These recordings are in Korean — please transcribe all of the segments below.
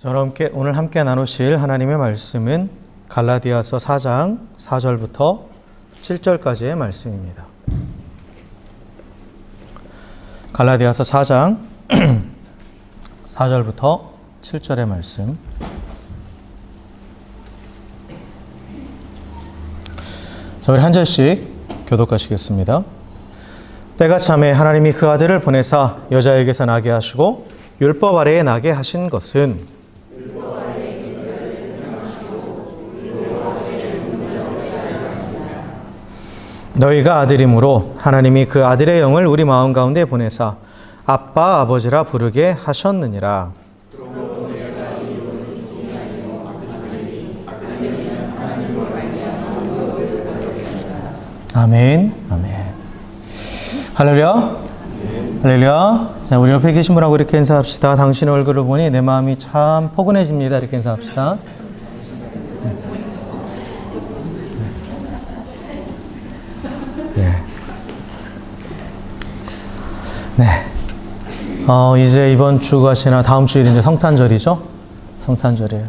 저와 오늘 함께 나누실 하나님의 말씀은 갈라디아서 4장 4절부터 7절까지의 말씀입니다. 갈라디아서 4장 4절부터 7절의 말씀. 자, 우리 한 절씩 교독하시겠습니다. 때가 참에 하나님이 그 아들을 보내사 여자에게서 나게 하시고 율법 아래에 나게 하신 것은 너희가 아들이므로 하나님이 그 아들의 영을 우리 마음 가운데 보내사 아빠 아버지라 부르게 하셨느니라. 아멘. 아멘. 할렐루야. 할렐루야. 자, 우리 옆에 계신 분하고 이렇게 인사합시다. 당신의 얼굴을 보니 내 마음이 참 포근해집니다. 이렇게 인사합시다. 네. 이제 이번 주가 지나 다음 주일이 이제 성탄절이죠? 성탄절이에요.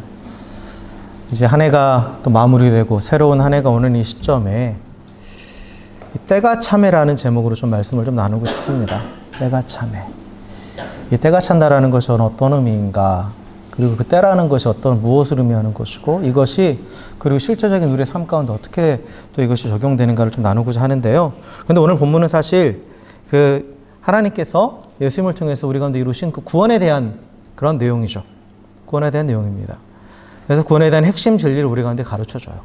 이제 한 해가 또 마무리되고 새로운 한 해가 오는 이 시점에 이 때가 참에라는 제목으로 좀 말씀을 좀 나누고 싶습니다. 때가 참에. 이 때가 찬다라는 것이 어떤 의미인가? 그리고 그 때라는 것이 무엇을 의미하는 것이고 이것이 그리고 실제적인 우리의 삶 가운데 어떻게 또 이것이 적용되는가를 좀 나누고자 하는데요. 근데 오늘 본문은 사실 그 하나님께서 예수님을 통해서 우리 가운데 이루신 그 구원에 대한 그런 내용이죠. 구원에 대한 내용입니다. 그래서 구원에 대한 핵심 진리를 우리 가운데 가르쳐줘요.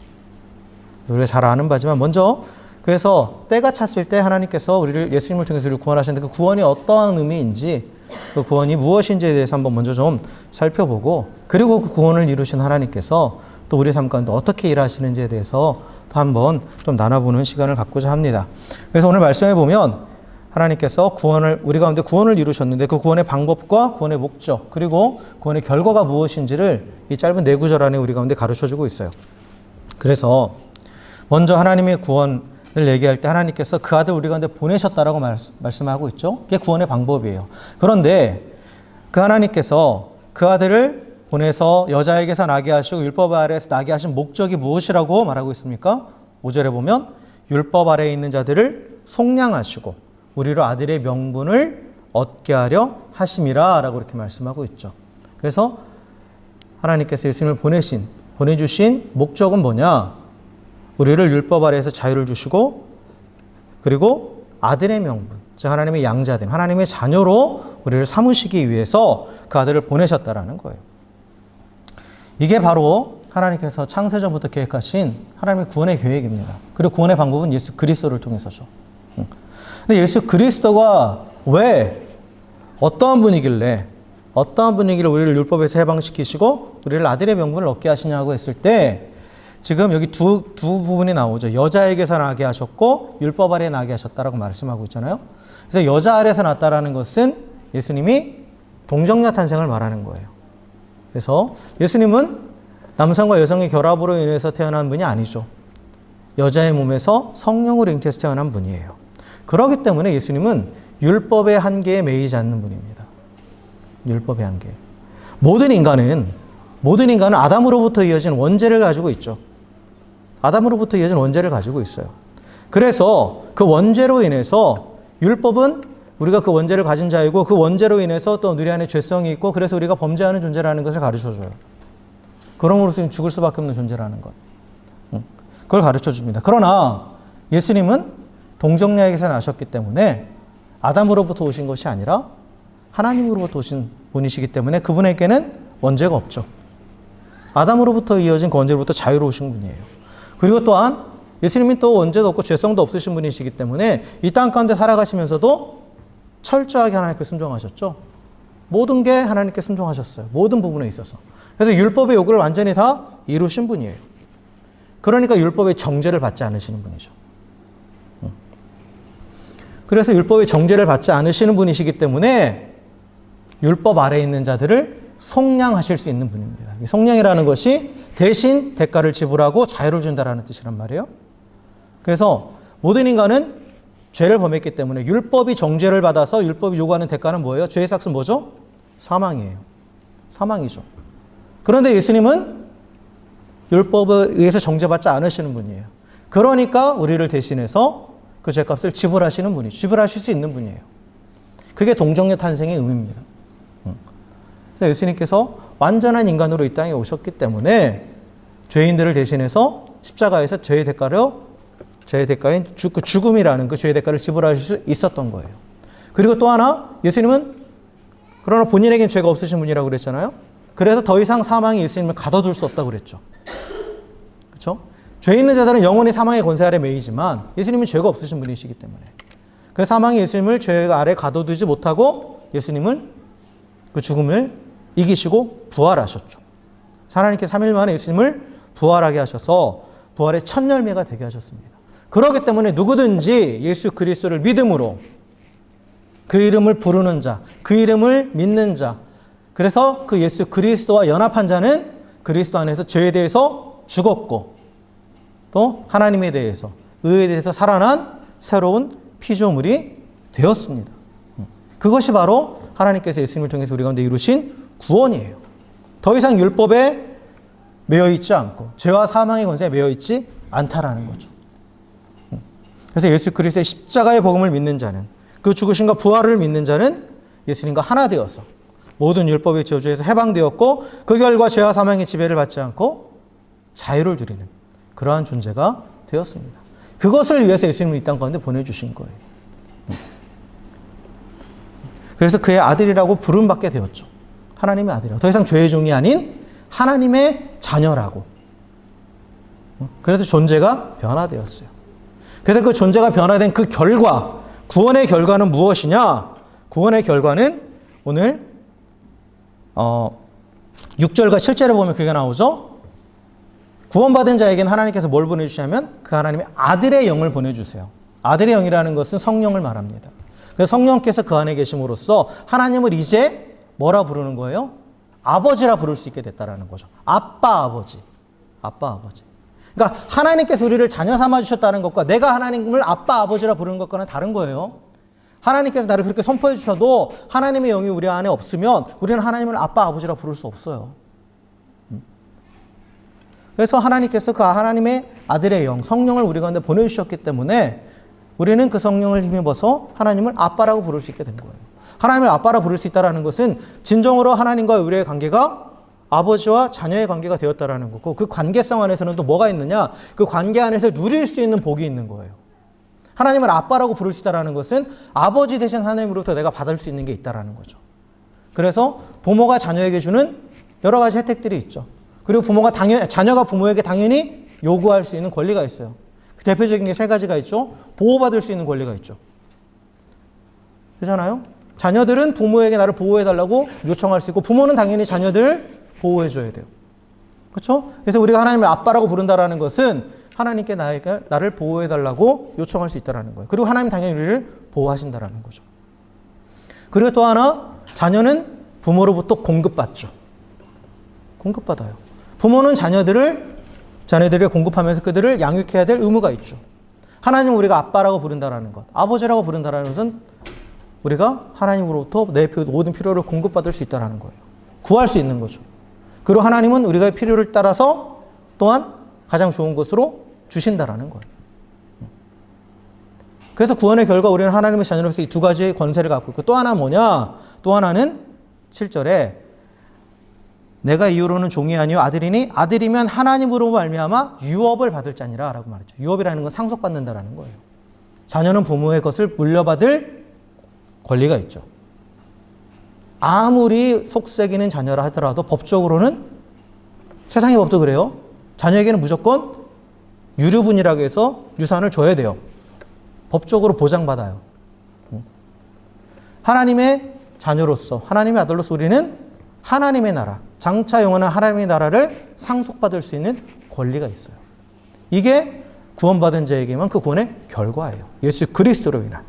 우리가 잘 아는 바지만 먼저 그래서 때가 찼을 때 하나님께서 우리를 예수님을 통해서 우리를 구원하셨는데 그 구원이 어떠한 의미인지 그 구원이 무엇인지에 대해서 한번 먼저 좀 살펴보고 그리고 그 구원을 이루신 하나님께서 또 우리 삶 가운데 어떻게 일하시는지에 대해서 또 한번 좀 나눠보는 시간을 갖고자 합니다. 그래서 오늘 말씀해 보면 하나님께서 우리 가운데 구원을 이루셨는데 그 구원의 방법과 구원의 목적 그리고 구원의 결과가 무엇인지를 이 짧은 네 구절 안에 우리 가운데 가르쳐주고 있어요. 그래서 먼저 하나님의 구원을 얘기할 때 하나님께서 그 아들 우리 가운데 보내셨다라고 말씀하고 있죠. 그게 구원의 방법이에요. 그런데 그 하나님께서 그 아들을 보내서 여자에게서 나게 하시고 율법 아래에서 나게 하신 목적이 무엇이라고 말하고 있습니까? 5절에 보면 율법 아래에 있는 자들을 속량하시고 우리로 아들의 명분을 얻게 하려 하심이라 라고 이렇게 말씀하고 있죠. 그래서 하나님께서 예수님을 보내주신 목적은 뭐냐? 우리를 율법 아래에서 자유를 주시고 그리고 아들의 명분, 즉 하나님의 양자됨, 하나님의 자녀로 우리를 삼으시기 위해서 그 아들을 보내셨다라는 거예요. 이게 바로 하나님께서 창세전부터 계획하신 하나님의 구원의 계획입니다. 그리고 구원의 방법은 예수 그리스도를 통해서죠. 근데 예수 그리스도가 왜 어떠한 분이길래 우리를 율법에서 해방시키시고 우리를 아들의 명분을 얻게 하시냐고 했을 때 지금 여기 두 부분이 나오죠. 여자에게서 나게 하셨고 율법 아래에 나게 하셨다라고 말씀하고 있잖아요. 그래서 여자 아래에서 났다라는 것은 예수님이 동정녀 탄생을 말하는 거예요. 그래서 예수님은 남성과 여성의 결합으로 인해서 태어난 분이 아니죠. 여자의 몸에서 성령으로 잉태해서 태어난 분이에요. 그렇기 때문에 예수님은 율법의 한계에 매이지 않는 분입니다. 율법의 한계. 모든 인간은 아담으로부터 이어진 원죄를 가지고 있죠. 아담으로부터 이어진 원죄를 가지고 있어요. 그래서 그 원죄로 인해서 율법은 우리가 그 원죄를 가진 자이고 그 원죄로 인해서 또 우리 안에 죄성이 있고 그래서 우리가 범죄하는 존재라는 것을 가르쳐줘요. 그럼으로써 죽을 수밖에 없는 존재라는 것. 그걸 가르쳐줍니다. 그러나 예수님은 동정녀에게서 나셨기 때문에 아담으로부터 오신 것이 아니라 하나님으로부터 오신 분이시기 때문에 그분에게는 원죄가 없죠. 아담으로부터 이어진 그 원죄로부터 자유로우신 분이에요. 그리고 또한 예수님이 또 원죄도 없고 죄성도 없으신 분이시기 때문에 이 땅 가운데 살아가시면서도 철저하게 하나님께 순종하셨죠. 모든 게 하나님께 순종하셨어요. 모든 부분에 있어서. 그래서 율법의 요구를 완전히 다 이루신 분이에요. 그러니까 율법의 정죄를 받지 않으시는 분이죠. 그래서 율법의 정죄를 받지 않으시는 분이시기 때문에 율법 아래에 있는 자들을 속량하실 수 있는 분입니다. 속량이라는 것이 대신 대가를 지불하고 자유를 준다라는 뜻이란 말이에요. 그래서 모든 인간은 죄를 범했기 때문에 율법이 정죄를 받아서 율법이 요구하는 대가는 뭐예요? 죄의 삭은 뭐죠? 사망이에요. 사망이죠. 그런데 예수님은 율법에 의해서 정죄받지 않으시는 분이에요. 그러니까 우리를 대신해서 그 죄값을 지불하시는 분이, 지불하실 수 있는 분이에요. 그게 동정녀 탄생의 의미입니다. 그래서 예수님께서 완전한 인간으로 이 땅에 오셨기 때문에 죄인들을 대신해서 십자가에서 죄의 대가인 죽음이라는 그 죄의 대가를 지불하실 수 있었던 거예요. 그리고 또 하나, 예수님은 그러나 본인에겐 죄가 없으신 분이라고 그랬잖아요. 그래서 더 이상 사망이 예수님을 가둬둘 수 없다고 그랬죠. 그렇죠? 죄 있는 자들은 영원히 사망의 권세 아래 매이지만 예수님은 죄가 없으신 분이시기 때문에 그 사망이 예수님을 죄 아래 가둬두지 못하고 예수님은 그 죽음을 이기시고 부활하셨죠. 하나님께서 3일 만에 예수님을 부활하게 하셔서 부활의 첫 열매가 되게 하셨습니다. 그렇기 때문에 누구든지 예수 그리스도를 믿음으로 그 이름을 부르는 자, 그 이름을 믿는 자, 그래서 그 예수 그리스도와 연합한 자는 그리스도 안에서 죄에 대해서 죽었고 또 하나님에 대해서, 의에 대해서 살아난 새로운 피조물이 되었습니다. 그것이 바로 하나님께서 예수님을 통해서 우리 가운데 이루신 구원이에요. 더 이상 율법에 매여 있지 않고 죄와 사망의 권세에 매여 있지 않다라는 거죠. 그래서 예수 그리스도의 십자가의 복음을 믿는 자는, 그 죽으심과 부활을 믿는 자는 예수님과 하나 되어서 모든 율법의 저주에서 해방되었고 그 결과 죄와 사망의 지배를 받지 않고 자유를 누리는 그러한 존재가 되었습니다. 그것을 위해서 예수님을 이 땅 가운데 보내주신 거예요. 그래서 그의 아들이라고 부름받게 되었죠. 하나님의 아들이라고. 더 이상 죄의 종이 아닌 하나님의 자녀라고. 그래서 존재가 변화되었어요. 그래서 그 존재가 변화된 그 결과, 구원의 결과는 무엇이냐? 구원의 결과는 오늘 6절과 7절에 보면 그게 나오죠. 구원받은 자에게는 하나님께서 뭘 보내주시냐면 그 하나님의 아들의 영을 보내주세요. 아들의 영이라는 것은 성령을 말합니다. 그래서 성령께서 그 안에 계심으로써 하나님을 이제 뭐라 부르는 거예요? 아버지라 부를 수 있게 됐다라는 거죠. 아빠, 아버지. 아빠, 아버지. 그러니까 하나님께서 우리를 자녀 삼아 주셨다는 것과 내가 하나님을 아빠, 아버지라 부르는 것과는 다른 거예요. 하나님께서 나를 그렇게 선포해 주셔도 하나님의 영이 우리 안에 없으면 우리는 하나님을 아빠, 아버지라 부를 수 없어요. 그래서 하나님께서 그 하나님의 아들의 영, 성령을 우리 가운데 보내주셨기 때문에 우리는 그 성령을 힘입어서 하나님을 아빠라고 부를 수 있게 된 거예요. 하나님을 아빠라 부를 수 있다는 것은 진정으로 하나님과 우리의 관계가 아버지와 자녀의 관계가 되었다라는 거고, 그 관계성 안에서는 또 뭐가 있느냐? 그 관계 안에서 누릴 수 있는 복이 있는 거예요. 하나님을 아빠라고 부를 수 있다는 것은 아버지 대신 하나님으로부터 내가 받을 수 있는 게 있다는 거죠. 그래서 부모가 자녀에게 주는 여러 가지 혜택들이 있죠. 그리고 자녀가 부모에게 당연히 요구할 수 있는 권리가 있어요. 그 대표적인 게 3가지가 있죠. 보호받을 수 있는 권리가 있죠. 그렇잖아요? 자녀들은 부모에게 나를 보호해달라고 요청할 수 있고, 부모는 당연히 자녀들을 보호해줘야 돼요. 그렇죠? 그래서 우리가 하나님을 아빠라고 부른다는 것은 하나님께 나를 보호해달라고 요청할 수 있다는 거예요. 그리고 하나님 당연히 우리를 보호하신다는 거죠. 그리고 또 하나, 자녀는 부모로부터 공급받죠. 공급받아요. 부모는 자녀들을 공급하면서 그들을 양육해야 될 의무가 있죠. 하나님은 우리가 아빠라고 부른다는 것, 아버지라고 부른다는 것은 우리가 하나님으로부터 내 모든 필요를 공급받을 수 있다는 거예요. 구할 수 있는 거죠. 그리고 하나님은 우리가 필요를 따라서 또한 가장 좋은 것으로 주신다라는 거예요. 그래서 구원의 결과 우리는 하나님의 자녀로서 이 2가지의 권세를 갖고 있고, 또 하나 뭐냐? 또 하나는 7절에 내가 이후로는 종이 아니요 아들이니 아들이면 하나님으로 말미암아 유업을 받을 자니라 라고 말했죠. 유업이라는 건 상속받는다라는 거예요. 자녀는 부모의 것을 물려받을 권리가 있죠. 아무리 속썩이는 자녀라 하더라도 법적으로는, 세상의 법도 그래요. 자녀에게는 무조건 유류분이라고 해서 유산을 줘야 돼요. 법적으로 보장받아요. 하나님의 자녀로서, 하나님의 아들로서 우리는 하나님의 나라, 장차 영원한 하나님의 나라를 상속받을 수 있는 권리가 있어요. 이게 구원받은 자에게만 그 구원의 결과예요. 예수 그리스도로 인한.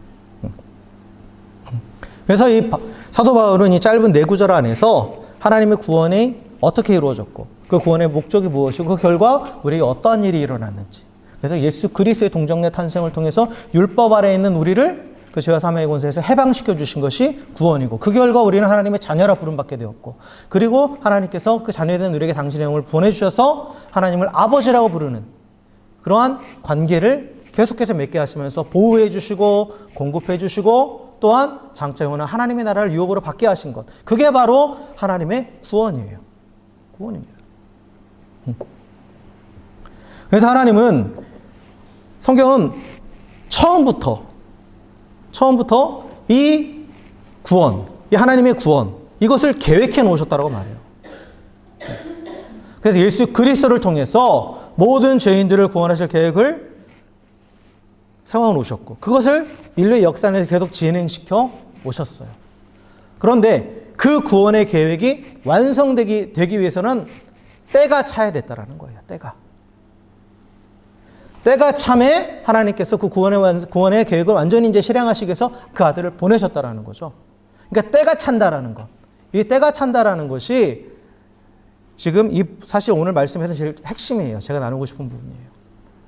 그래서 이 사도 바울은 이 짧은 4구절 안에서 하나님의 구원이 어떻게 이루어졌고 그 구원의 목적이 무엇이고 그 결과 우리에게 어떠한 일이 일어났는지, 그래서 예수 그리스도의 동정녀 탄생을 통해서 율법 아래에 있는 우리를 그 죄와 사망의 권세에서 해방시켜 주신 것이 구원이고 그 결과 우리는 하나님의 자녀라 부름받게 되었고 그리고 하나님께서 그 자녀된 우리에게 당신의 영을 보내주셔서 하나님을 아버지라고 부르는 그러한 관계를 계속해서 맺게 하시면서 보호해 주시고 공급해 주시고 또한 장차 영원한 하나님의 나라를 유업으로 받게 하신 것. 그게 바로 하나님의 구원이에요. 구원입니다. 그래서 하나님은 성경은 처음부터 이 구원, 이 하나님의 구원 이것을 계획해 놓으셨다고 말해요. 그래서 예수 그리스도를 통해서 모든 죄인들을 구원하실 계획을 세워 놓으셨고 그것을 인류의 역사 안에서 계속 진행시켜 오셨어요. 그런데 그 구원의 계획이 완성되기 위해서는 때가 차야 됐다라는 거예요. 때가 참에 하나님께서 그 구원의 계획을 완전히 이제 실행하시기 위해서 그 아들을 보내셨다라는 거죠. 그러니까 때가 찬다라는 것. 이 때가 찬다라는 것이 지금 사실 오늘 말씀에서 제일 핵심이에요. 제가 나누고 싶은 부분이에요.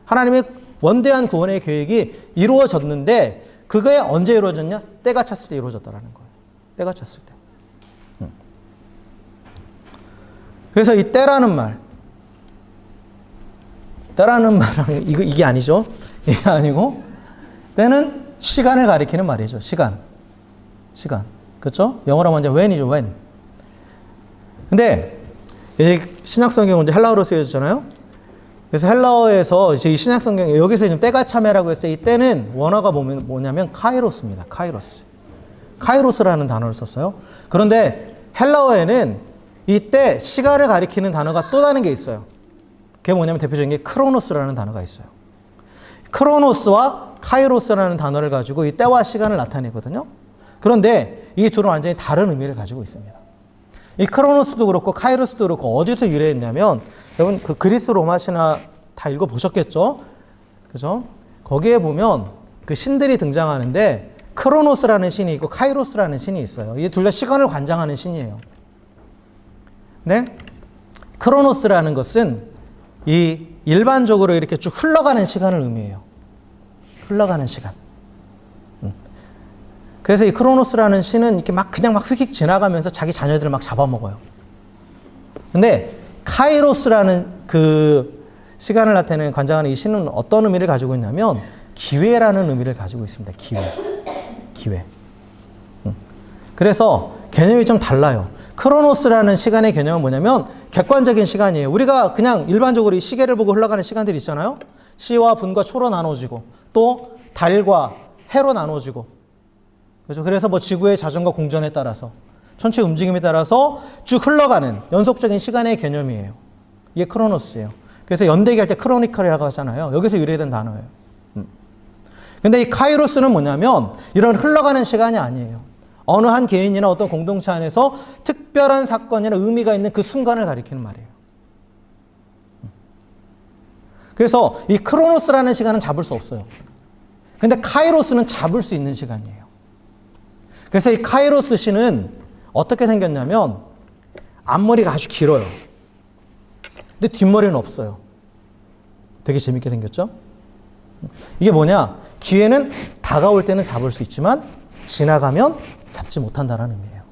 하나님의 원대한 구원의 계획이 이루어졌는데 그게 언제 이루어졌냐? 때가 찼을 때 이루어졌다라는 거예요. 때가 찼을 때. 그래서 이 때라는 말은 이게 아니죠. 이게 아니고 때는 시간을 가리키는 말이죠. 시간. 그렇죠? 영어로 하면 when이죠. when. 근데 신약 성경은 이제 헬라어로 쓰여졌잖아요. 그래서 헬라어에서 이제 이 신약 성경에 여기서 지금 때가 참회라고 했어요. 이 때는 원어가 뭐냐면 카이로스입니다. 카이로스라는 단어를 썼어요. 그런데 헬라어에는 이때 시간을 가리키는 단어가 또 다른 게 있어요. 그게 뭐냐면 대표적인 게 크로노스라는 단어가 있어요. 크로노스와 카이로스라는 단어를 가지고 이 때와 시간을 나타내거든요. 그런데 이 둘은 완전히 다른 의미를 가지고 있습니다. 이 크로노스도 그렇고 카이로스도 그렇고 어디서 유래했냐면 여러분 그 그리스 로마 신화 다 읽어보셨겠죠? 그죠? 거기에 보면 그 신들이 등장하는데 크로노스라는 신이 있고 카이로스라는 신이 있어요. 이 둘 다 시간을 관장하는 신이에요. 네? 크로노스라는 것은 이 일반적으로 이렇게 쭉 흘러가는 시간을 의미해요. 흘러가는 시간. 그래서 이 크로노스라는 신은 이렇게 그냥 휙휙 지나가면서 자기 자녀들을 막 잡아먹어요. 근데 카이로스라는 그 시간을 나타내는 관장하는 이 신은 어떤 의미를 가지고 있냐면 기회라는 의미를 가지고 있습니다. 기회. 그래서 개념이 좀 달라요. 크로노스라는 시간의 개념은 뭐냐면 객관적인 시간이에요. 우리가 그냥 일반적으로 이 시계를 보고 흘러가는 시간들이 있잖아요. 시와 분과 초로 나눠지고 또 달과 해로 나눠지고 그렇죠? 그래서 뭐 지구의 자전과 공전에 따라서 전체 움직임에 따라서 쭉 흘러가는 연속적인 시간의 개념이에요. 이게 크로노스예요. 그래서 연대기 할 때 크로니컬이라고 하잖아요. 여기서 유래된 단어예요. 근데 이 카이로스는 뭐냐면 이런 흘러가는 시간이 아니에요. 어느 한 개인이나 어떤 공동체 안에서 특별한 사건이나 의미가 있는 그 순간을 가리키는 말이에요. 그래서 이 크로노스라는 시간은 잡을 수 없어요. 근데 카이로스는 잡을 수 있는 시간이에요. 그래서 이 카이로스 신은 어떻게 생겼냐면 앞머리가 아주 길어요. 근데 뒷머리는 없어요. 되게 재밌게 생겼죠? 이게 뭐냐? 기회는 다가올 때는 잡을 수 있지만 지나가면 잡지 못한다는 의미예요.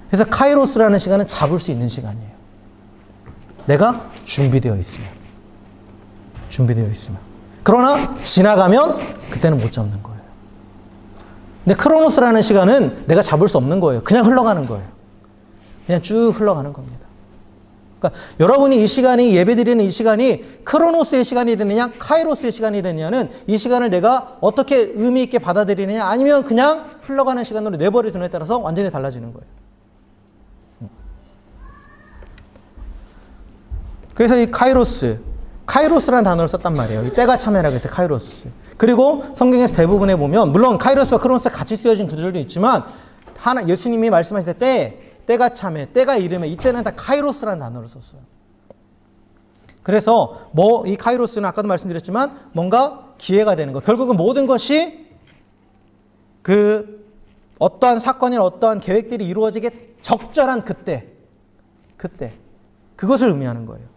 그래서 카이로스라는 시간은 잡을 수 있는 시간이에요. 내가 준비되어 있으면. 그러나 지나가면 그때는 못 잡는 거예요. 근데 크로노스라는 시간은 내가 잡을 수 없는 거예요. 그냥 흘러가는 거예요. 그냥 쭉 흘러가는 겁니다. 그러니까 여러분이 이 시간이 예배드리는 이 시간이 크로노스의 시간이 되느냐 카이로스의 시간이 되느냐는 이 시간을 내가 어떻게 의미 있게 받아들이느냐 아니면 그냥 흘러가는 시간으로 내버려두느냐에 따라서 완전히 달라지는 거예요. 그래서 이 카이로스라는 단어를 썼단 말이에요. 이 때가 참회라고 해서 카이로스. 그리고 성경에서 대부분에 보면 물론 카이로스와 크로노스가 같이 쓰여진 구절도 있지만 예수님이 말씀하실 때 때가 참회, 때가 이름에 이때는 다 카이로스라는 단어를 썼어요. 그래서 이 카이로스는 아까도 말씀드렸지만 뭔가 기회가 되는 거. 결국은 모든 것이 그 어떠한 사건이나 어떠한 계획들이 이루어지게 적절한 그때 그것을 의미하는 거예요.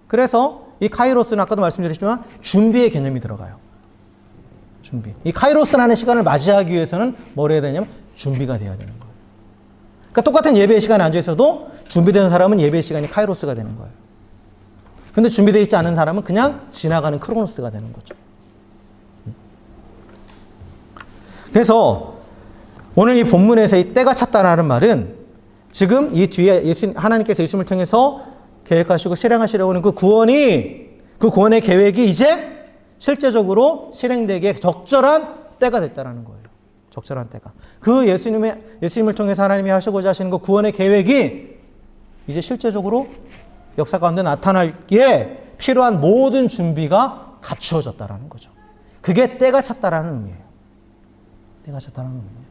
그래서 이 카이로스는 아까도 말씀드렸지만 준비의 개념이 들어가요. 준비. 이 카이로스라는 시간을 맞이하기 위해서는 뭘 해야 되냐면 준비가 돼야 되는 거예요. 그러니까 똑같은 예배의 시간에 앉아 있어도 준비되는 사람은 예배의 시간이 카이로스가 되는 거예요. 근데 준비되어 있지 않은 사람은 그냥 지나가는 크로노스가 되는 거죠. 그래서 오늘 이 본문에서 이 때가 찼다라는 말은 지금 이 뒤에 하나님께서 예수님을 통해서 계획하시고 실행하시려고 하는 그 구원의 계획이 이제 실제적으로 실행되기에 적절한 때가 됐다라는 거예요. 적절한 때가. 그 예수님을 통해서 하나님이 하시고자 하시는 그 구원의 계획이 이제 실제적으로 역사 가운데 나타나기에 필요한 모든 준비가 갖추어졌다라는 거죠. 그게 때가 찼다라는 의미예요. 때가 찼다라는 의미예요.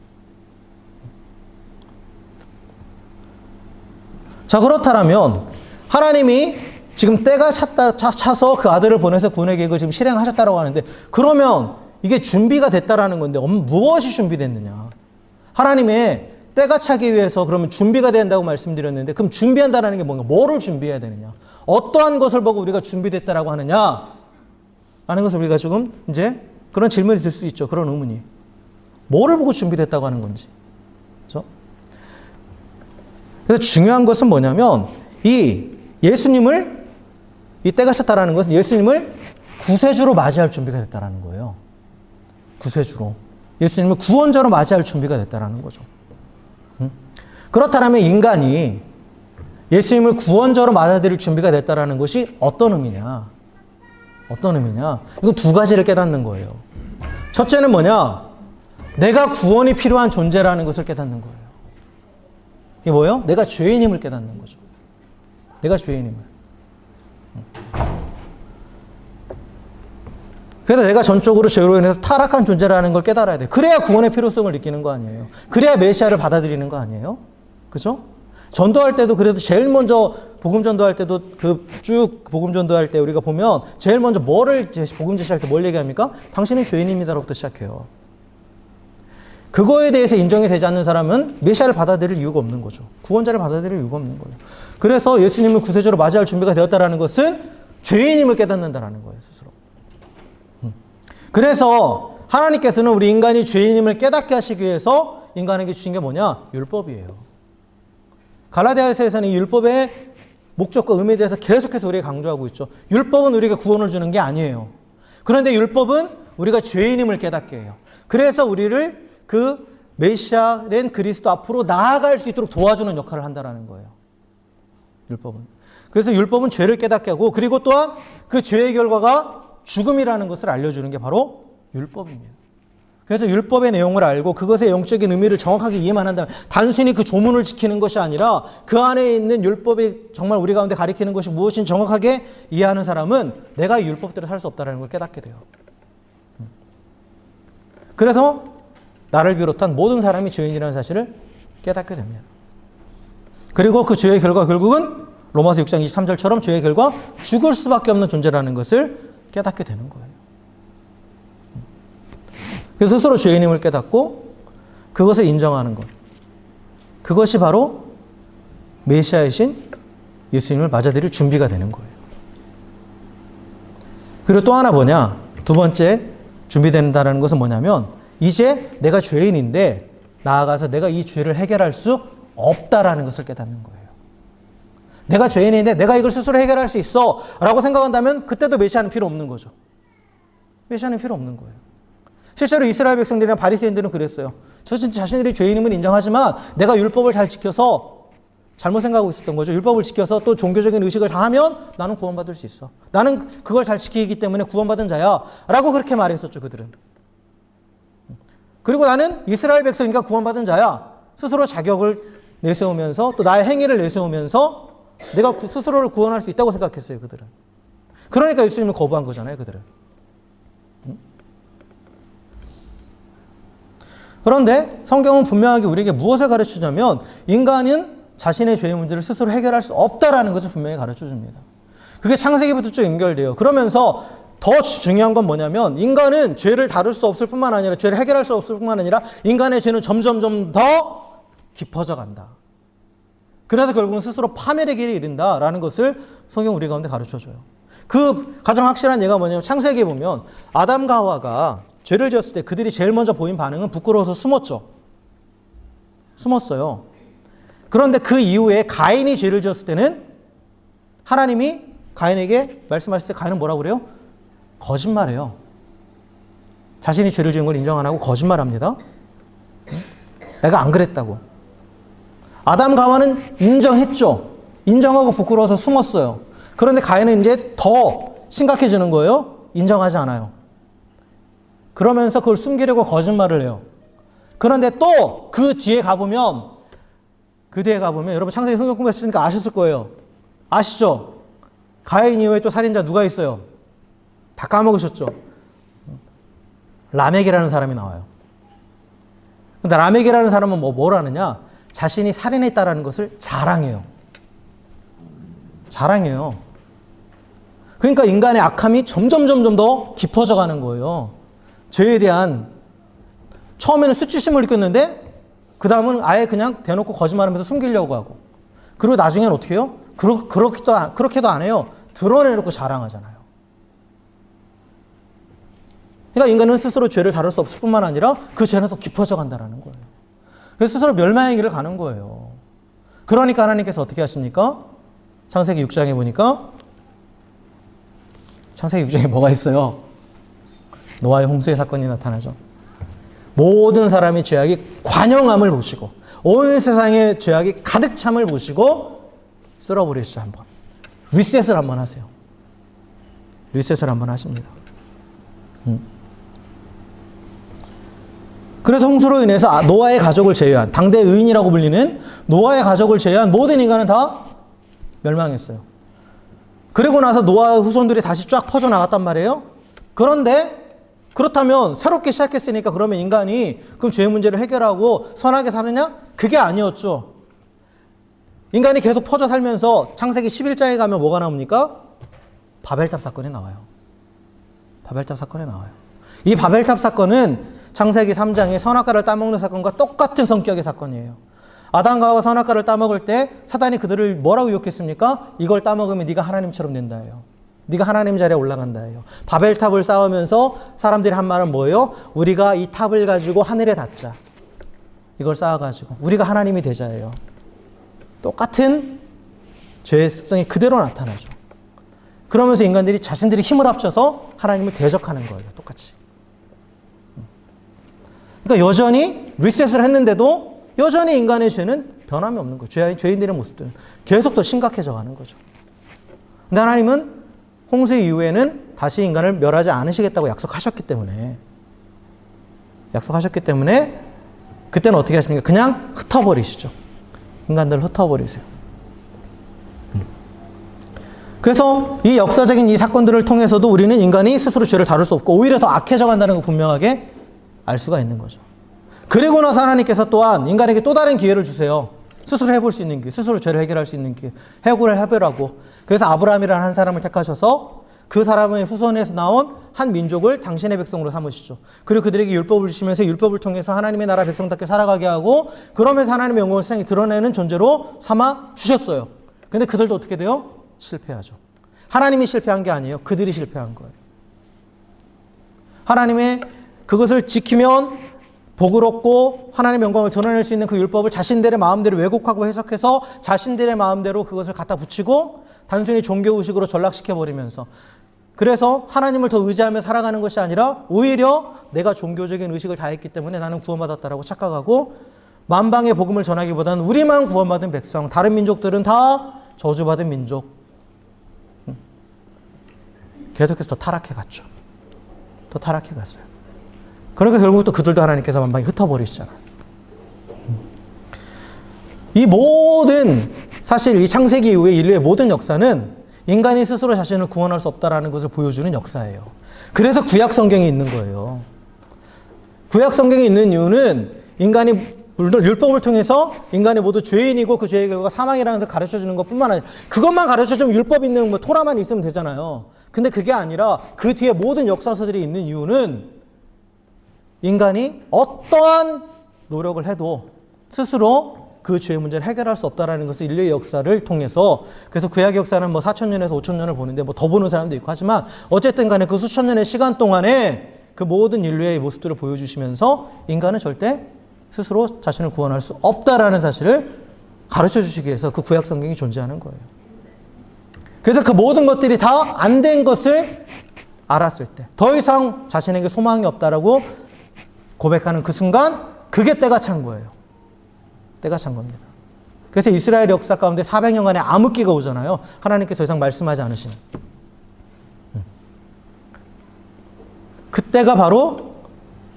자, 그렇다면 하나님이 지금 때가 차서 그 아들을 보내서 구원의 계획을 지금 실행하셨다라고 하는데, 그러면 이게 준비가 됐다라는 건데 무엇이 준비됐느냐? 하나님의 때가 차기 위해서 그러면 준비가 된다고 말씀드렸는데, 그럼 준비한다라는 게 뭔가? 뭐를 준비해야 되느냐? 어떠한 것을 보고 우리가 준비됐다라고 하느냐? 라는 것을 우리가 조금 이제 그런 질문이 들 수 있죠. 그런 의문이. 뭐를 보고 준비됐다고 하는 건지. 그렇죠? 그래서 중요한 것은 뭐냐면 이 예수님을, 이 때가 찼다라는 것은 예수님을 구세주로 맞이할 준비가 됐다라는 거예요. 구세주로. 예수님을 구원자로 맞이할 준비가 됐다라는 거죠. 그렇다면 인간이 예수님을 구원자로 맞아들일 준비가 됐다라는 것이 어떤 의미냐? 어떤 의미냐? 이거 두 가지를 깨닫는 거예요. 첫째는 뭐냐? 내가 구원이 필요한 존재라는 것을 깨닫는 거예요. 이게 뭐예요? 내가 죄인임을 깨닫는 거죠. 내가 죄인임을. 그래서 내가 전적으로 죄로 인해서 타락한 존재라는 걸 깨달아야 돼. 그래야 구원의 필요성을 느끼는 거 아니에요. 그래야 메시아를 받아들이는 거 아니에요. 그죠? 전도할 때도 그래도 제일 먼저 복음 전도할 때도 쭉 복음 전도할 때 우리가 보면 제일 먼저 복음 제시할 때 뭘 얘기합니까? 당신은 죄인입니다로부터 시작해요. 그거에 대해서 인정이 되지 않는 사람은 메시아를 받아들일 이유가 없는 거죠. 구원자를 받아들일 이유가 없는 거예요. 그래서 예수님을 구세주로 맞이할 준비가 되었다라는 것은 죄인임을 깨닫는다라는 거예요, 스스로. 그래서 하나님께서는 우리 인간이 죄인임을 깨닫게 하시기 위해서 인간에게 주신 게 뭐냐? 율법이에요. 갈라디아서에서는 이 율법의 목적과 의미에 대해서 계속해서 우리가 강조하고 있죠. 율법은 우리가 구원을 주는 게 아니에요. 그런데 율법은 우리가 죄인임을 깨닫게 해요. 그래서 우리를 그 메시아된 그리스도 앞으로 나아갈 수 있도록 도와주는 역할을 한다는 거예요. 율법은. 그래서 율법은 죄를 깨닫게 하고, 그리고 또한 그 죄의 결과가 죽음이라는 것을 알려주는 게 바로 율법입니다. 그래서 율법의 내용을 알고 그것의 영적인 의미를 정확하게 이해만 한다면, 단순히 그 조문을 지키는 것이 아니라 그 안에 있는 율법이 정말 우리 가운데 가리키는 것이 무엇인지 정확하게 이해하는 사람은 내가 이 율법대로 살 수 없다는 걸 깨닫게 돼요. 그래서 나를 비롯한 모든 사람이 죄인이라는 사실을 깨닫게 됩니다. 그리고 그 죄의 결과 결국은 로마서 6장 23절처럼 죄의 결과 죽을 수밖에 없는 존재라는 것을 깨닫게 되는 거예요. 그래서 스스로 죄인임을 깨닫고 그것을 인정하는 것. 그것이 바로 메시아이신 예수님을 맞아들일 준비가 되는 거예요. 그리고 또 하나 뭐냐? 두 번째 준비된다는 것은 뭐냐면, 이제 내가 죄인인데 나아가서 내가 이 죄를 해결할 수 없다라는 것을 깨닫는 거예요. 내가 죄인인데 내가 이걸 스스로 해결할 수 있어 라고 생각한다면 그때도 메시아는 필요 없는 거죠. 메시아는 필요 없는 거예요. 실제로 이스라엘 백성들이나 바리새인들은 그랬어요. 자신들이 죄인임을 인정하지만 내가 율법을 잘 지켜서, 잘못 생각하고 있었던 거죠. 율법을 지켜서 또 종교적인 의식을 다 하면 나는 구원받을 수 있어. 나는 그걸 잘 지키기 때문에 구원받은 자야 라고 그렇게 말했었죠, 그들은. 그리고 나는 이스라엘 백성이니까 구원받은 자야. 스스로 자격을 내세우면서 또 나의 행위를 내세우면서 내가 스스로를 구원할 수 있다고 생각했어요, 그들은. 그러니까 예수님을 거부한 거잖아요, 그들은. 그런데 성경은 분명하게 우리에게 무엇을 가르쳐주냐면, 인간은 자신의 죄의 문제를 스스로 해결할 수 없다라는 것을 분명히 가르쳐줍니다. 그게 창세기부터 쭉 연결돼요. 그러면서 더 중요한 건 뭐냐면, 인간은 죄를 다룰 수 없을 뿐만 아니라, 죄를 해결할 수 없을 뿐만 아니라 인간의 죄는 점점점 더 깊어져 간다. 그래서 결국은 스스로 파멸의 길에 이른다라는 것을 성경 우리 가운데 가르쳐줘요. 그 가장 확실한 예가 뭐냐면 창세기에 보면 아담과 하와가 죄를 지었을 때 그들이 제일 먼저 보인 반응은 부끄러워서 숨었죠. 숨었어요. 그런데 그 이후에 가인이 죄를 지었을 때는 하나님이 가인에게 말씀하실 때 가인은 뭐라고 그래요? 거짓말해요. 자신이 죄를 지은 걸 인정 안 하고 거짓말합니다. 내가 안 그랬다고. 아담과 하와는 인정했죠. 인정하고 부끄러워서 숨었어요. 그런데 가인은 이제 더 심각해지는 거예요. 인정하지 않아요. 그러면서 그걸 숨기려고 거짓말을 해요. 그런데 또 그 뒤에 가보면 여러분 창세기 성경 공부했으니까 아셨을 거예요. 아시죠? 가인 이후에 또 살인자 누가 있어요? 다 까먹으셨죠? 라멕이라는 사람이 나와요. 근데 라멕이라는 사람은 뭘 하느냐? 자신이 살인했다라는 것을 자랑해요. 자랑해요. 그러니까 인간의 악함이 점점 더 깊어져 가는 거예요. 죄에 대한 처음에는 수치심을 느꼈는데 그 다음은 아예 그냥 대놓고 거짓말하면서 숨기려고 하고 그리고 나중에는 어떻게 해요? 그렇게도 안 해요. 드러내놓고 자랑하잖아요. 그러니까 인간은 스스로 죄를 다룰 수 없을 뿐만 아니라 그 죄는 더 깊어져 간다는 거예요. 그래서 스스로 멸망의 길을 가는 거예요. 그러니까 하나님께서 어떻게 하십니까? 창세기 6장에 보니까 창세기 6장에 뭐가 있어요? 노아의 홍수의 사건이 나타나죠. 모든 사람이 죄악이 관영함을 보시고 온 세상의 죄악이 가득 참을 보시고 쓸어버리시죠. 한번 리셋을 한번 하세요. 리셋을 한번 하십니다. 그래서 홍수로 인해서 노아의 가족을 제외한 당대 의인이라고 불리는 노아의 가족을 제외한 모든 인간은 다 멸망했어요. 그리고 나서 노아의 후손들이 다시 쫙 퍼져나갔단 말이에요. 그런데 그렇다면 새롭게 시작했으니까 그러면 인간이 그럼 죄의 문제를 해결하고 선하게 사느냐? 그게 아니었죠. 인간이 계속 퍼져 살면서 창세기 11장에 가면 뭐가 나옵니까? 바벨탑 사건이 나와요. 바벨탑 사건이 나와요. 이 바벨탑 사건은 창세기 3장의 선악과를 따먹는 사건과 똑같은 성격의 사건이에요. 아담과 하와가 선악과를 따먹을 때 사단이 그들을 뭐라고 유혹했습니까? 이걸 따먹으면 네가 하나님처럼 된다예요. 네가 하나님 자리에 올라간다예요. 바벨탑을 쌓으면서 사람들이 한 말은 뭐예요? 우리가 이 탑을 가지고 하늘에 닿자. 이걸 쌓아가지고 우리가 하나님이 되자예요. 똑같은 죄의 습성이 그대로 나타나죠. 그러면서 인간들이 자신들이 힘을 합쳐서 하나님을 대적하는 거예요. 똑같이. 그러니까 여전히 리셋을 했는데도 여전히 인간의 죄는 변함이 없는 거예요. 죄인들의 모습들은 계속 더 심각해져 가는 거죠. 근데 하나님은 홍수 이후에는 다시 인간을 멸하지 않으시겠다고 약속하셨기 때문에 그때는 어떻게 하십니까? 그냥 흩어버리시죠. 인간들을 흩어버리세요. 그래서 이 역사적인 이 사건들을 통해서도 우리는 인간이 스스로 죄를 다룰 수 없고 오히려 더 악해져 간다는 걸 분명하게 알 수가 있는 거죠. 그리고 나서 하나님께서 또한 인간에게 또 다른 기회를 주세요. 스스로 해볼 수 있는 기회, 스스로 죄를 해결할 수 있는 기회, 해고를 해보라고. 그래서 아브라함이라는 한 사람을 택하셔서 그 사람의 후손에서 나온 한 민족을 당신의 백성으로 삼으시죠. 그리고 그들에게 율법을 주시면서 율법을 통해서 하나님의 나라 백성답게 살아가게 하고 그러면서 하나님의 영광을 세상에 드러내는 존재로 삼아 주셨어요. 근데 그들도 어떻게 돼요? 실패하죠. 하나님이 실패한 게 아니에요. 그들이 실패한 거예요. 하나님의 그것을 지키면 복을 얻고 하나님의 영광을 드러낼 수 있는 그 율법을 자신들의 마음대로 왜곡하고 해석해서 자신들의 마음대로 그것을 갖다 붙이고 단순히 종교의식으로 전락시켜버리면서 그래서 하나님을 더 의지하며 살아가는 것이 아니라 오히려 내가 종교적인 의식을 다했기 때문에 나는 구원받았다라고 착각하고 만방의 복음을 전하기보다는 우리만 구원받은 백성, 다른 민족들은 다 저주받은 민족. 계속해서 더 타락해 갔죠. 더 타락해 갔어요. 그러니까 결국 또 그들도 하나님께서 만방에 흩어버리시잖아요. 이 모든 사실 이 창세기 이후의 인류의 모든 역사는 인간이 스스로 자신을 구원할 수 없다라는 것을 보여주는 역사예요. 그래서 구약 성경이 있는 거예요. 구약 성경이 있는 이유는 인간이 물론 율법을 통해서 인간이 모두 죄인이고 그 죄의 결과가 사망이라는 것을 가르쳐주는 것뿐만 아니라 그것만 가르쳐주면 율법 있는 뭐 토라만 있으면 되잖아요. 근데 그게 아니라 그 뒤에 모든 역사서들이 있는 이유는 인간이 어떠한 노력을 해도 스스로 그 죄의 문제를 해결할 수 없다라는 것을 인류의 역사를 통해서, 그래서 구약의 역사는 뭐 4,000년에서 5,000년을 보는데 뭐 더 보는 사람도 있고 하지만 어쨌든 간에 그 수천 년의 시간 동안에 그 모든 인류의 모습들을 보여주시면서 인간은 절대 스스로 자신을 구원할 수 없다라는 사실을 가르쳐 주시기 위해서 그 구약 성경이 존재하는 거예요. 그래서 그 모든 것들이 다 안 된 것을 알았을 때, 더 이상 자신에게 소망이 없다라고 고백하는 그 순간, 그게 때가 찬 거예요. 때가 찬 겁니다. 그래서 이스라엘 역사 가운데 400년간의 암흑기가 오잖아요. 하나님께서 더 이상 말씀하지 않으시는. 그때가 바로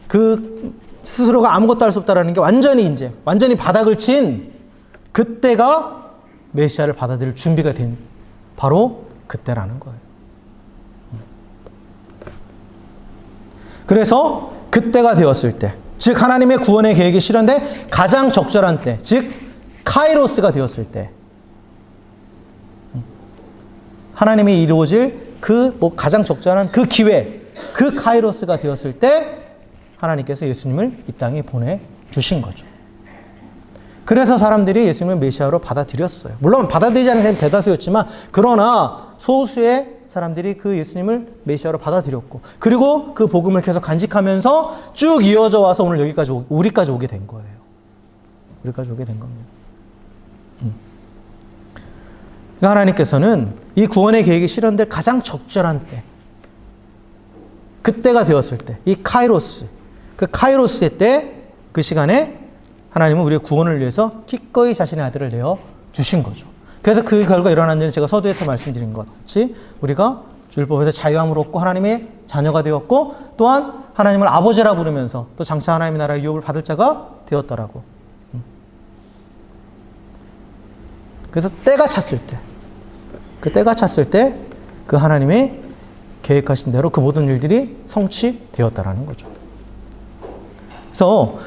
그 스스로가 아무것도 할 수 없다라는 게 완전히 이제 완전히 바닥을 친 그때가 메시아를 받아들일 준비가 된 바로 그때라는 거예요. 그래서 그때가 되었을 때, 즉 하나님의 구원의 계획이 실현된 가장 적절한 때, 즉 카이로스가 되었을 때, 하나님이 이루어질 그 가장 적절한 그 기회, 그 카이로스가 되었을 때 하나님께서 예수님을 이 땅에 보내주신 거죠. 그래서 사람들이 예수님을 메시아로 받아들였어요. 물론 받아들이지 않는 사람이 대다수였지만, 그러나 소수의 사람들이 그 예수님을 메시아로 받아들였고, 그리고 그 복음을 계속 간직하면서 쭉 이어져 와서 오늘 여기까지 우리까지 오게 된 거예요. 우리까지 오게 된 겁니다. 그러니까 하나님께서는 이 구원의 계획이 실현될 가장 적절한 때, 그때가 되었을 때, 이 카이로스, 그 카이로스의 때, 그 시간에 하나님은 우리의 구원을 위해서 기꺼이 자신의 아들을 내어 주신 거죠. 그래서 그 결과 일어난 일은 제가 서두에서 말씀드린 것 같이 우리가 율법에서 자유함을 얻고 하나님의 자녀가 되었고, 또한 하나님을 아버지라 부르면서 또 장차 하나님의 나라의 유업을 받을 자가 되었더라고. 그래서 때가 찼을 때, 그 때가 찼을 때 그 하나님의 계획하신 대로 그 모든 일들이 성취되었다라는 거죠. 그래서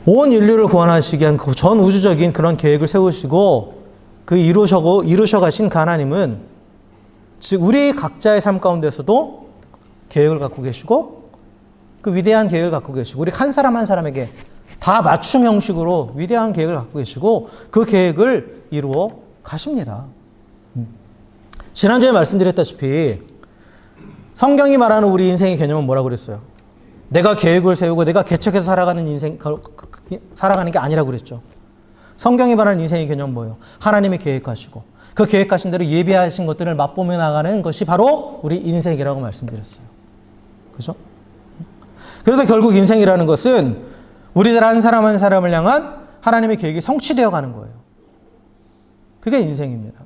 온 인류를 구원하시기 위한 그 전 우주적인 그런 계획을 세우시고 그 이루셔 가신 그 하나님은, 즉 우리 각자의 삶 가운데서도 계획을 갖고 계시고, 그 위대한 계획을 갖고 계시고, 우리 한 사람 한 사람에게 다 맞춤 형식으로 위대한 계획을 갖고 계시고, 그 계획을 이루어 가십니다. 지난주에 말씀드렸다시피 성경이 말하는 우리 인생의 개념은 뭐라고 그랬어요? 내가 계획을 세우고 내가 개척해서 살아가는 인생, 살아가는 게 아니라고 그랬죠. 성경이 말하는 인생의 개념은 뭐예요? 하나님이 계획하시고 그 계획하신 대로 예비하신 것들을 맛보며 나가는 것이 바로 우리 인생이라고 말씀드렸어요. 그죠? 그래서 결국 인생이라는 것은 우리들 한 사람 한 사람을 향한 하나님의 계획이 성취되어 가는 거예요. 그게 인생입니다.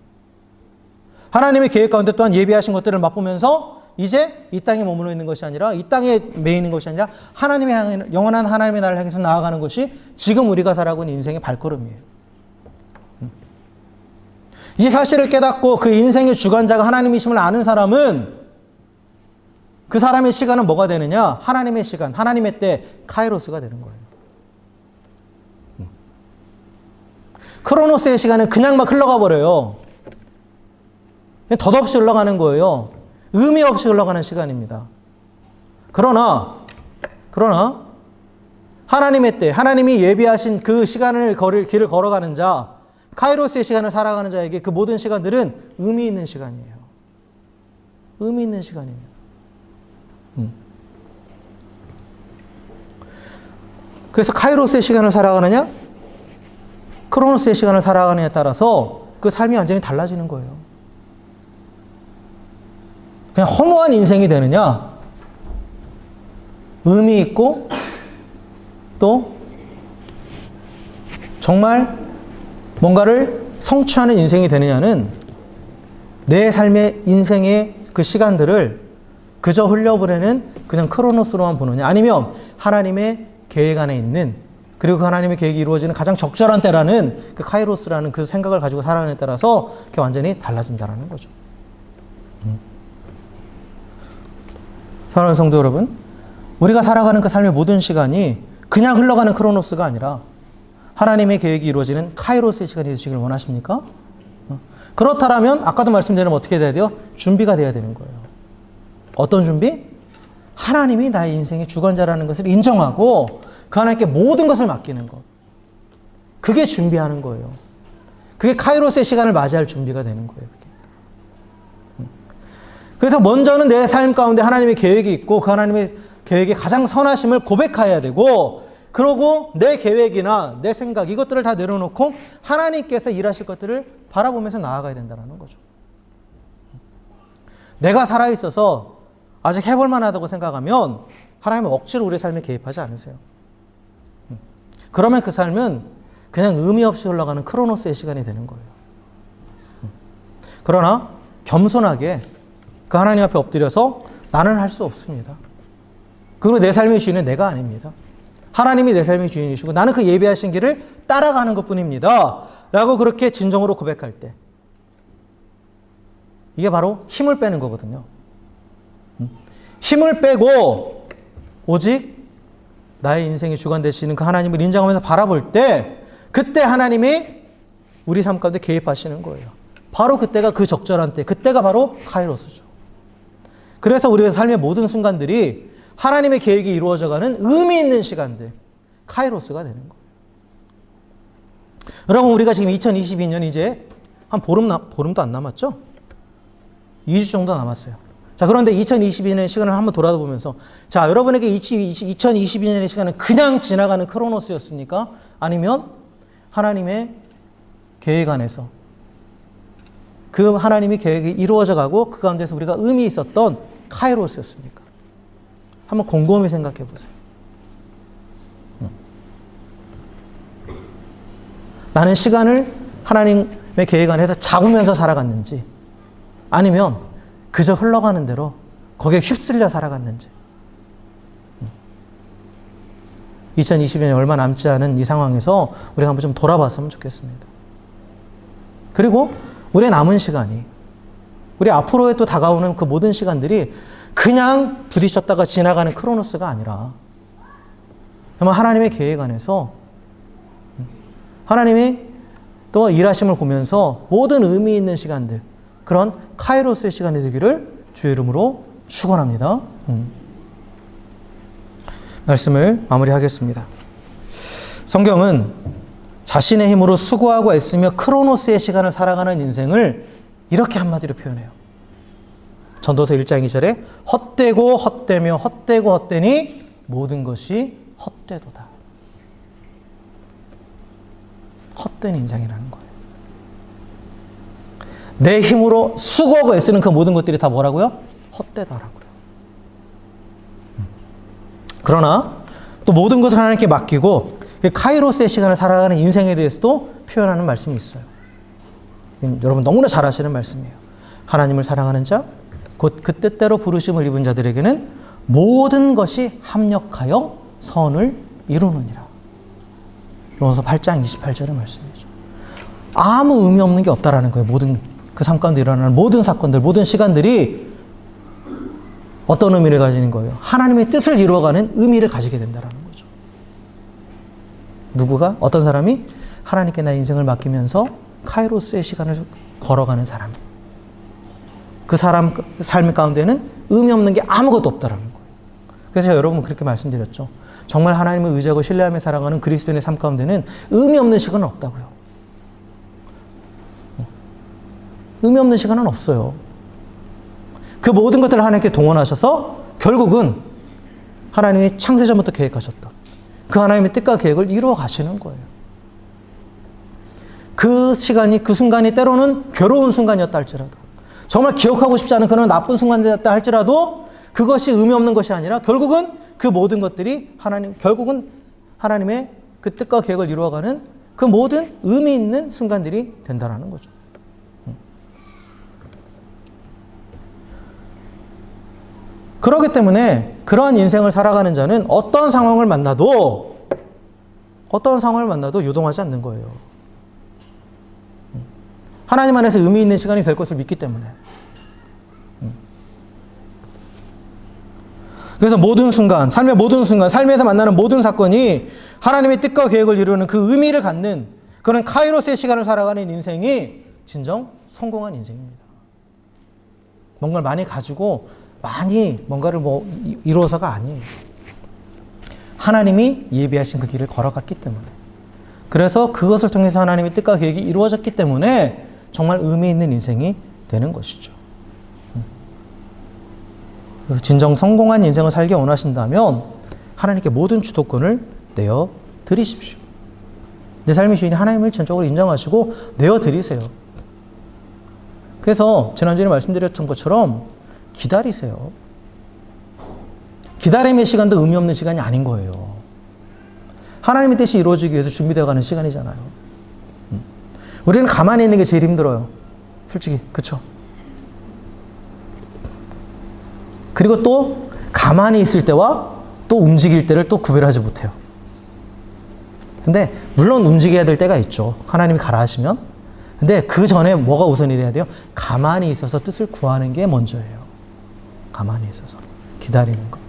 하나님의 계획 가운데 또한 예비하신 것들을 맛보면서 이제 이 땅에 머물러 있는 것이 아니라, 이 땅에 매여 있는 것이 아니라 하나님의 향해, 영원한 하나님의 나라를 향해서 나아가는 것이 지금 우리가 살아가고 있는 인생의 발걸음이에요. 이 사실을 깨닫고 그 인생의 주관자가 하나님이심을 아는 사람은, 그 사람의 시간은 뭐가 되느냐? 하나님의 시간, 하나님의 때, 카이로스가 되는 거예요. 크로노스의 시간은 그냥 막 흘러가 버려요. 덧없이 흘러가는 거예요. 의미 없이 흘러가는 시간입니다. 그러나 하나님의 때, 하나님이 예비하신 그 시간을 길을 걸어가는 자, 카이로스의 시간을 살아가는 자에게 그 모든 시간들은 의미 있는 시간이에요. 의미 있는 시간입니다. 그래서 카이로스의 시간을 살아가느냐, 크로노스의 시간을 살아가느냐에 따라서 그 삶이 완전히 달라지는 거예요. 그냥 허무한 인생이 되느냐, 의미 있고 또 정말 뭔가를 성취하는 인생이 되느냐는 내 삶의 인생의 그 시간들을 그저 흘려보내는 그냥 크로노스로만 보느냐, 아니면 하나님의 계획 안에 있는, 그리고 그 하나님의 계획이 이루어지는 가장 적절한 때라는 그 카이로스라는 그 생각을 가지고 살아가느냐에 따라서 그게 완전히 달라진다는 거죠. 사랑하는 성도 여러분, 우리가 살아가는 그 삶의 모든 시간이 그냥 흘러가는 크로노스가 아니라 하나님의 계획이 이루어지는 카이로스의 시간이 되시길 원하십니까? 그렇다면 아까도 말씀드린 어떻게 돼야 돼요? 준비가 돼야 되는 거예요. 어떤 준비? 하나님이 나의 인생의 주관자라는 것을 인정하고 그 하나님께 모든 것을 맡기는 것. 그게 준비하는 거예요. 그게 카이로스의 시간을 맞이할 준비가 되는 거예요. 그게. 그래서 먼저는 내 삶 가운데 하나님의 계획이 있고 그 하나님의 계획의 가장 선하심을 고백해야 되고, 그러고 내 계획이나 내 생각 이것들을 다 내려놓고 하나님께서 일하실 것들을 바라보면서 나아가야 된다는 거죠. 내가 살아있어서 아직 해볼 만하다고 생각하면 하나님은 억지로 우리의 삶에 개입하지 않으세요. 그러면 그 삶은 그냥 의미 없이 흘러가는 크로노스의 시간이 되는 거예요. 그러나 겸손하게 그 하나님 앞에 엎드려서 나는 할 수 없습니다. 그리고 내 삶의 주인은 내가 아닙니다. 하나님이 내 삶의 주인이시고 나는 그 예비하신 길을 따라가는 것뿐입니다. 라고 그렇게 진정으로 고백할 때, 이게 바로 힘을 빼는 거거든요. 힘을 빼고 오직 나의 인생의 주관 되시는 그 하나님을 인정하면서 바라볼 때, 그때 하나님이 우리 삶 가운데 개입하시는 거예요. 바로 그때가 그 적절한 때, 그때가 바로 카이로스죠. 그래서 우리의 삶의 모든 순간들이 하나님의 계획이 이루어져가는 의미 있는 시간들, 카이로스가 되는 거예요. 여러분, 우리가 지금 2022년 이제 한 보름도 안 남았죠? 2주 정도 남았어요. 자, 그런데 2022년의 시간을 한번 돌아보면서, 자, 여러분에게 2022년의 시간은 그냥 지나가는 크로노스였습니까? 아니면 하나님의 계획 안에서 그 하나님의 계획이 이루어져 가고 그 가운데서 우리가 의미 있었던 카이로스였습니까? 한번 곰곰이 생각해 보세요. 나는 시간을 하나님의 계획 안에서 잡으면서 살아갔는지, 아니면 그저 흘러가는 대로 거기에 휩쓸려 살아갔는지. 2020년이 얼마 남지 않은 이 상황에서 우리가 한번 좀 돌아봤으면 좋겠습니다. 그리고 우리의 남은 시간이, 우리 앞으로에 또 다가오는 그 모든 시간들이 그냥 부딪혔다가 지나가는 크로노스가 아니라, 정말 하나님의 계획 안에서 하나님이 또 일하심을 보면서 모든 의미 있는 시간들, 그런 카이로스의 시간이 되기를 주의 이름으로 축원합니다. 말씀을 마무리하겠습니다. 성경은 자신의 힘으로 수고하고 애쓰며 크로노스의 시간을 살아가는 인생을 이렇게 한마디로 표현해요. 전도서 1장 2절에 헛되고 헛되며 헛되고 헛되니 모든 것이 헛되도다. 헛된 인생이라는 거예요. 내 힘으로 수고하고 애쓰는 그 모든 것들이 다 뭐라고요? 헛되다라고요. 그러나 또 모든 것을 하나님께 맡기고 카이로스의 시간을 살아가는 인생에 대해서도 표현하는 말씀이 있어요. 여러분 너무나 잘 아시는 말씀이에요. 하나님을 사랑하는 자, 곧 그 뜻대로 부르심을 입은 자들에게는 모든 것이 합력하여 선을 이루느니라. 로마서 8장 28절의 말씀이죠. 아무 의미 없는 게 없다라는 거예요. 모든 그 삶 가운데 일어나는 모든 사건들, 모든 시간들이 어떤 의미를 가지는 거예요? 하나님의 뜻을 이루어가는 의미를 가지게 된다는 거죠. 누구가? 어떤 사람이 하나님께 나의 인생을 맡기면서 카이로스의 시간을 걸어가는 사람. 그 사람 삶 가운데는 의미 없는 게 아무것도 없다라는 거예요. 그래서 제가 여러분 그렇게 말씀드렸죠. 정말 하나님을 의지하고 신뢰하며 살아가는 그리스도인의 삶 가운데는 의미 없는 시간은 없다고요. 의미 없는 시간은 없어요. 그 모든 것들을 하나님께 동원하셔서 결국은 하나님이 창세전부터 계획하셨던 그 하나님의 뜻과 계획을 이루어 가시는 거예요. 그 시간이, 그 순간이 때로는 괴로운 순간이었다 할지라도, 정말 기억하고 싶지 않은 그런 나쁜 순간이었다 할지라도 그것이 의미 없는 것이 아니라 결국은 그 모든 것들이 결국은 하나님의 그 뜻과 계획을 이루어가는 그 모든 의미 있는 순간들이 된다는 거죠. 그렇기 때문에 그러한 인생을 살아가는 자는 어떤 상황을 만나도 요동하지 않는 거예요. 하나님 안에서 의미 있는 시간이 될 것을 믿기 때문에. 그래서 모든 순간, 삶의 모든 순간, 삶에서 만나는 모든 사건이 하나님의 뜻과 계획을 이루는 그 의미를 갖는 그런 카이로스의 시간을 살아가는 인생이 진정 성공한 인생입니다. 뭔가를 많이 가지고 많이 뭔가를 이루어서가 아니에요. 하나님이 예비하신 그 길을 걸어갔기 때문에, 그래서 그것을 통해서 하나님의 뜻과 계획이 이루어졌기 때문에 정말 의미 있는 인생이 되는 것이죠. 그래서 진정 성공한 인생을 살기 원하신다면 하나님께 모든 주도권을 내어 드리십시오. 내 삶의 주인이 하나님을 전적으로 인정하시고 내어 드리세요. 그래서 지난주에 말씀드렸던 것처럼 기다리세요. 기다림의 시간도 의미 없는 시간이 아닌 거예요. 하나님의 뜻이 이루어지기 위해서 준비되어 가는 시간이잖아요. 우리는 가만히 있는 게 제일 힘들어요. 솔직히. 그쵸? 그리고 또 가만히 있을 때와 또 움직일 때를 또 구별하지 못해요. 근데 물론 움직여야 될 때가 있죠. 하나님이 가라 하시면. 근데 그 전에 뭐가 우선이 돼야 돼요? 가만히 있어서 뜻을 구하는 게 먼저예요. 가만히 있어서 기다리는 것.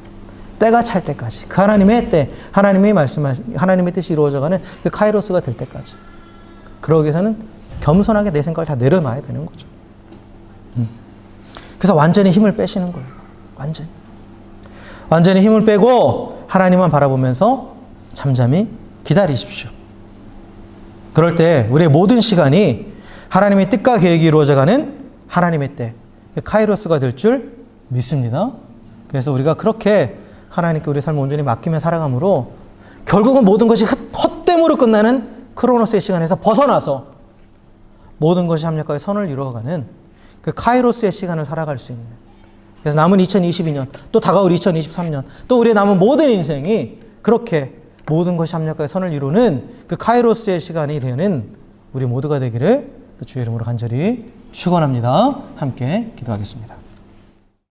때가 찰 때까지. 그 하나님의 때, 하나님의 말씀하신, 하나님의 뜻이 이루어져가는 그 카이로스가 될 때까지. 그러기 위해서는 겸손하게 내 생각을 다 내려놔야 되는 거죠. 그래서 완전히 힘을 빼시는 거예요. 완전히 힘을 빼고 하나님만 바라보면서 잠잠히 기다리십시오. 그럴 때 우리의 모든 시간이 하나님의 뜻과 계획이 이루어져가는 하나님의 때, 카이로스가 될 줄 믿습니다. 그래서 우리가 그렇게 하나님께 우리 삶을 온전히 맡기며 살아감으로 결국은 모든 것이 헛됨으로 끝나는 크로노스의 시간에서 벗어나서 모든 것이 합력하여 선을 이루어가는 그 카이로스의 시간을 살아갈 수 있는, 그래서 남은 2022년, 또 다가올 2023년, 또 우리의 남은 모든 인생이 그렇게 모든 것이 합력하여 선을 이루는 그 카이로스의 시간이 되는 우리 모두가 되기를 주의 이름으로 간절히 축원합니다. 함께 기도하겠습니다.